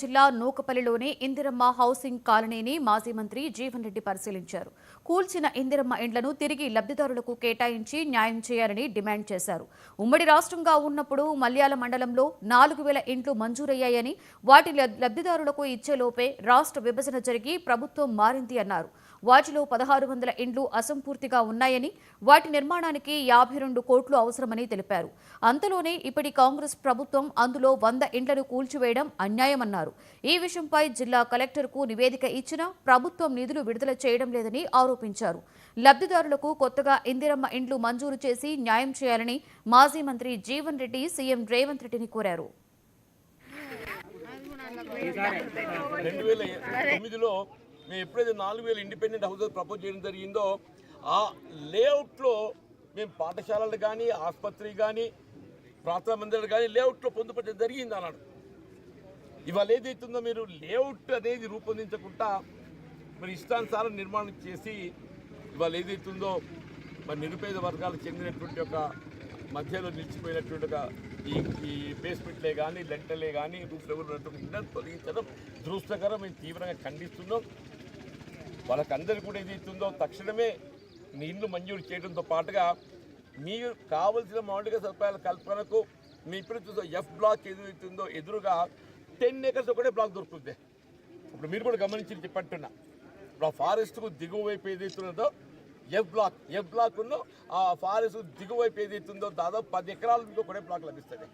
జిల్లా నూకపల్లిలోని ఇందిరమ్మ హౌసింగ్ కాలనీని మాజీ మంత్రి జీవన్ రెడ్డి పరిశీలించారు. కూల్చిన ఇందిరమ్మ ఇండ్లను తిరిగి లబ్ధిదారులకు కేటాయించి న్యాయం చేయాలని డిమాండ్ చేశారు. ఉమ్మడి రాష్ట్రంగా ఉన్నప్పుడు మల్యాల మండలంలో 4,000 ఇండ్లు మంజూరయ్యాయని, వాటి లబ్ధిదారులకు ఇచ్చేలోపే రాష్ట్ర విభజన జరిగి ప్రభుత్వం మారింది అన్నారు. వాటిలో 1,600 ఇండ్లు అసంపూర్తిగా ఉన్నాయని, వాటి నిర్మాణానికి 52 కోట్లు అవసరమని తెలిపారు. అంతలోనే ఇప్పటి కాంగ్రెస్ ప్రభుత్వం అందులో 100 ఇండ్లను కూల్చివేయడం అన్యాయమన్నారు. ఈ విషయంపై జిల్లా కలెక్టర్కు నివేదిక ఇచ్చినా ప్రభుత్వం నిధులు విడుదల చేయడం లేదని ఆరోపించారు. లబ్ధిదారులకు కొత్తగా ఇందిరమ్మ ఇండ్లు మంజూరు చేసి న్యాయం చేయాలని మాజీ మంత్రి జీవన్ రెడ్డి సీఎం రేవంత్ రెడ్డిని కోరారు. 2009లో మేము ఎప్పుడైతే 4,000 ఇండిపెండెంట్ హౌసెస్ ప్రపోజ్ చేయడం జరిగిందో ఆ లేఅవుట్లో మేము పాఠశాలలు కానీ, ఆసుపత్రి కానీ, ప్రార్థనా మందిరాలు కానీ లేఅవుట్లో పొందుపరచడం జరిగింది అన్నాడు. ఇవాళ ఏదైతుందో మీరు లేఅవుట్ అనేది రూపొందించకుండా మరి ఇష్టానుసారం నిర్మాణం చేసి ఇవాళ ఏదైతుందో మరి నిరుపేద వర్గాలకు చెందినటువంటి ఒక మధ్యలో నిలిచిపోయినటువంటి ఒక ఈ బేస్మెంట్లే కానీ, లెంటలే కానీ, రూఫ్ లెవెల్ ఉన్నటువంటి తొలగించడం దురదృష్టకరం. మేము తీవ్రంగా ఖండిస్తున్నాం. వాళ్ళకందరికీ కూడా ఏదైతుందో తక్షణమే నీళ్లు మంజూరు చేయడంతో పాటుగా మీరు కావలసిన మౌలిక సదుపాయాల కల్పనకు మీ ఇప్పుడు చూసో ఎఫ్ బ్లాక్ ఏదైతుందో ఎదురుగా 10 acres ఒకటే బ్లాక్ దొరుకుతుంది. ఇప్పుడు మీరు కూడా గమనించి చెప్పంటున్నా, ఇప్పుడు ఆ ఫారెస్ట్కు దిగువ వైపు ఏదైతున్నదో ఎఫ్ బ్లాక్ ఉన్నో ఆ ఫారెస్ట్ దిగువ వైపు ఏదైతుందో దాదాపు 10 ఎకరాలు మీకు ఒకటే బ్లాక్ లభిస్తుంది.